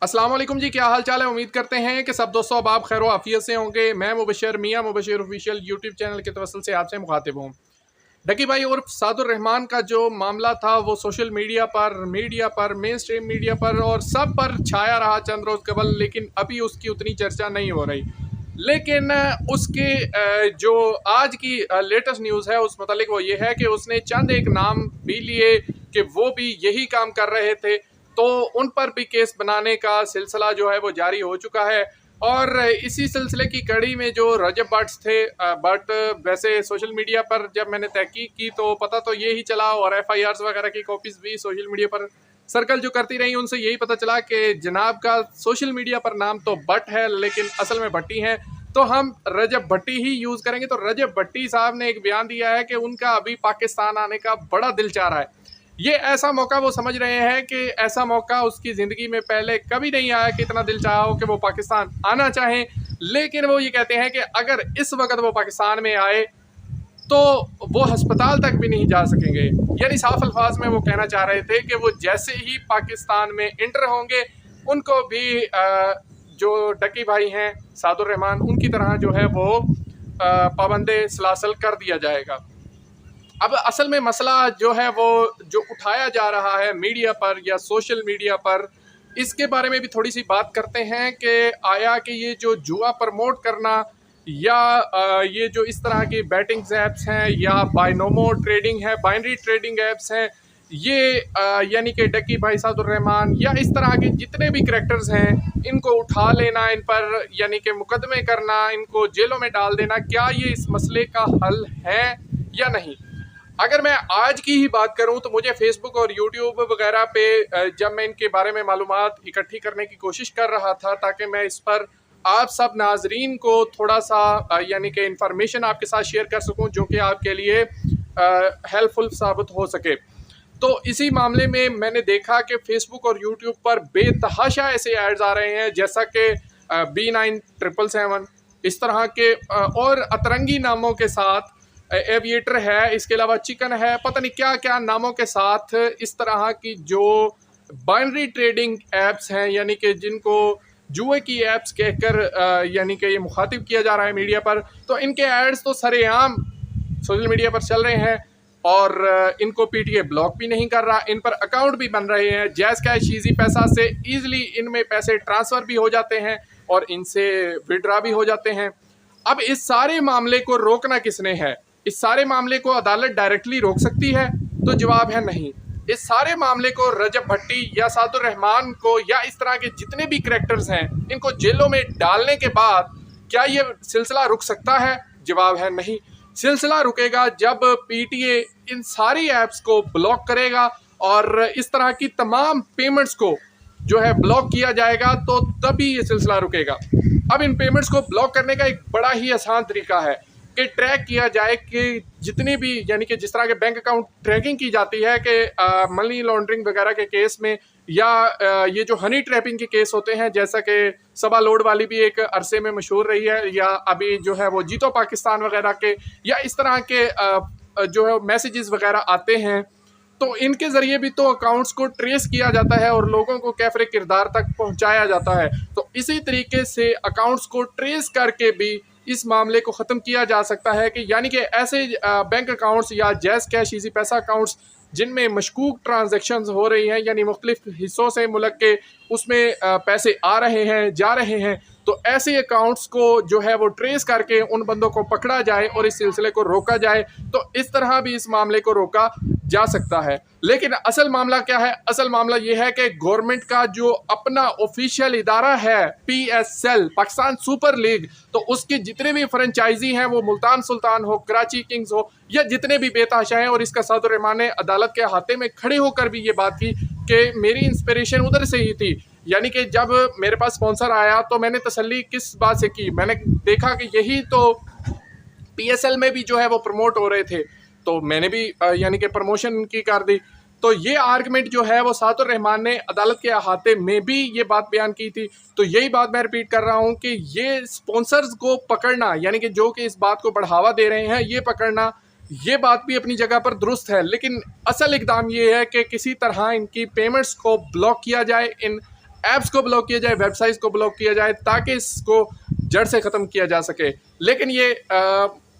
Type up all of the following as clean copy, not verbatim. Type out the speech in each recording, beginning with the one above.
अस्सलाम वालेकुम जी, क्या हाल चाल है। उम्मीद करते हैं कि सब दोस्तों अब आप खैर आफियत से होंगे। मैं मुबशर मियाँ मुबशर ऑफिशियल यूट्यूब चैनल के तवसल से आपसे मुखातिब हूँ। डकी भाई उर्फ सादुर रहमान का जो मामला था वो सोशल मीडिया पर मेन स्ट्रीम मीडिया पर और सब पर छाया रहा चंद रोज़ कबल, लेकिन अभी उसकी उतनी चर्चा नहीं हो रही। लेकिन उसके जो आज की लेटेस्ट न्यूज़ है उस मतलब वो ये है कि उसने चंद एक नाम भी लिए कि वो भी यही काम कर रहे थे, तो उन पर भी केस बनाने का सिलसिला जो है वो जारी हो चुका है। और इसी सिलसिले की कड़ी में जो रजब भट्ट थे, बट वैसे सोशल मीडिया पर जब मैंने तहकीक की तो पता तो ये ही चला, और एफआईआर्स वगैरह की कॉपीज भी सोशल मीडिया पर सर्कल जो करती रही उनसे यही पता चला कि जनाब का सोशल मीडिया पर नाम तो भट्ट है लेकिन असल में भट्टी हैं। तो हम रजब भट्टी ही यूज़ करेंगे। तो रजब भट्टी साहब ने एक बयान दिया है कि उनका अभी पाकिस्तान आने का बड़ा दिल चाह रहा है। ये ऐसा मौका वो समझ रहे हैं कि ऐसा मौका उसकी ज़िंदगी में पहले कभी नहीं आया कि इतना दिल चाहा हो कि वो पाकिस्तान आना चाहें। लेकिन वो ये कहते हैं कि अगर इस वक्त वो पाकिस्तान में आए तो वो अस्पताल तक भी नहीं जा सकेंगे। यानी साफ अल्फाज में वो कहना चाह रहे थे कि वो जैसे ही पाकिस्तान में इंटर होंगे उनको भी जो डकी भाई हैं सादुर रहमान उनकी तरह जो है वो पाबंदे सलासल कर दिया जाएगा। अब असल में मसला जो है वो जो उठाया जा रहा है मीडिया पर या सोशल मीडिया पर, इसके बारे में भी थोड़ी सी बात करते हैं कि आया कि ये जो जुआ प्रमोट करना या ये जो इस तरह की बैटिंग ऐप्स हैं या बाइनोमो ट्रेडिंग है, बाइनरी ट्रेडिंग ऐप्स हैं, ये यानी कि डकी भाई सादुर रहमान या इस तरह के जितने भी करैक्टर्स हैं इनको उठा लेना, इन पर यानी कि मुकदमे करना, इनको जेलों में डाल देना, क्या ये इस मसले का हल है या नहीं। अगर मैं आज की ही बात करूं तो मुझे फेसबुक और यूट्यूब वगैरह पे जब मैं इनके बारे में मालूमात इकट्ठी करने की कोशिश कर रहा था ताकि मैं इस पर आप सब नाजरीन को थोड़ा सा यानी कि इंफॉर्मेशन आपके साथ शेयर कर सकूं जो कि आपके लिए हेल्पफुल साबित हो सके, तो इसी मामले में मैंने देखा कि फेसबुक और यूट्यूब पर बेतहाशा ऐसे एड्स आ रहे हैं जैसा कि B9777 इस तरह के और अतरंगी नामों के साथ एविएटर है, इसके अलावा चिकन है, पता नहीं क्या क्या नामों के साथ इस तरह की जो बाइनरी ट्रेडिंग एप्स हैं यानी कि जिनको जुए की एप्स कहकर यानी कि ये मुखातिब किया जा रहा है मीडिया पर, तो इनके एड्स तो सरेआम सोशल मीडिया पर चल रहे हैं और इनको पीटीए ब्लॉक भी नहीं कर रहा, इन पर अकाउंट भी बन रहे हैं। जैज़ कैश ईजी पैसा से ईजिली इनमें पैसे ट्रांसफ़र भी हो जाते हैं और इनसे विड्रा भी हो जाते हैं। अब इस सारे मामले को रोकना किसने है? इस सारे मामले को अदालत डायरेक्टली रोक सकती है? तो जवाब है नहीं। इस सारे मामले को रजब भट्टी या सादुर रहमान को या इस तरह के जितने भी करैक्टर्स हैं इनको जेलों में डालने के बाद क्या ये सिलसिला रुक सकता है? जवाब है नहीं। सिलसिला रुकेगा जब पीटीए इन सारी ऐप्स को ब्लॉक करेगा और इस तरह की तमाम पेमेंट्स को जो है ब्लॉक किया जाएगा, तो तभी ये सिलसिला रुकेगा। अब इन पेमेंट्स को ब्लॉक करने का एक बड़ा ही आसान तरीका है कि ट्रैक किया जाए कि जितनी भी यानी कि जिस तरह के बैंक अकाउंट ट्रैकिंग की जाती है कि मनी लॉन्ड्रिंग वगैरह के केस में या ये जो हनी ट्रैपिंग के केस होते हैं जैसा कि सबा लोड वाली भी एक अरसे में मशहूर रही है, या अभी जो है वो जीतो पाकिस्तान वगैरह के या इस तरह के जो है मैसेजेस वगैरह आते हैं, तो इनके ज़रिए भी तो अकाउंट्स को ट्रेस किया जाता है और लोगों को कैफरे किरदार तक पहुंचाया जाता है। तो इसी तरीके से अकाउंट्स को ट्रेस करके भी इस मामले को ख़त्म किया जा सकता है कि यानी कि ऐसे बैंक अकाउंट्स या जैज़ कैश ईजी पैसा अकाउंट्स जिनमें मशकूक ट्रांजैक्शंस हो रही हैं यानी मुख्तलिफ हिस्सों से मुल्क के उसमें पैसे आ रहे हैं जा रहे हैं, तो ऐसे अकाउंट्स को जो है वो ट्रेस करके उन बंदों को पकड़ा जाए और इस सिलसिले को रोका जाए, तो इस तरह भी इस मामले को रोका जा सकता है। लेकिन असल मामला क्या है? असल मामला ये है कि गवर्नमेंट का जो अपना ऑफिशियल इदारा है PSL पाकिस्तान सुपर लीग, तो उसके जितने भी फ्रेंचाइजी हैं वो मुल्तान सुल्तान हो, कराची किंग्स हो या जितने भी बेतहाशा हैं, और इसका सादुर रहमान ने अदालत के हाथे में खड़े होकर भी ये बात की कि मेरी इंस्पिरेशन उधर से ही थी। यानी कि जब मेरे पास स्पॉन्सर आया तो मैंने तसल्ली किस बात से की? मैंने देखा कि यही तो PSL में भी जो है वो प्रमोट हो रहे थे, तो मैंने भी यानी कि प्रमोशन की कर दी। तो ये आर्गुमेंट जो है वो सादुर रहमान ने अदालत के अहाते में भी ये बात बयान की थी। तो यही बात मैं रिपीट कर रहा हूँ कि ये स्पॉन्सर्स को पकड़ना यानी कि जो कि इस बात को बढ़ावा दे रहे हैं, ये पकड़ना, ये बात भी अपनी जगह पर दुरुस्त है। लेकिन असल इकदाम ये है कि किसी तरह इनकी पेमेंट्स को ब्लॉक किया जाए, इन ऐप्स को ब्लॉक किया जाए, वेबसाइट्स को ब्लॉक किया जाए, ताकि इसको जड़ से ख़त्म किया जा सके। लेकिन ये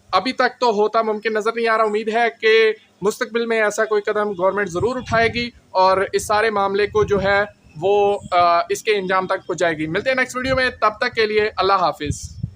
अभी तक तो होता मुमकिन नज़र नहीं आ रहा। उम्मीद है कि मुस्तकबिल में ऐसा कोई कदम गवर्नमेंट ज़रूर उठाएगी और इस सारे मामले को जो है वो इसके इंजाम तक पहुँचाएगी। मिलते हैं नेक्स्ट वीडियो में, तब तक के लिए अल्लाह हाफिज़।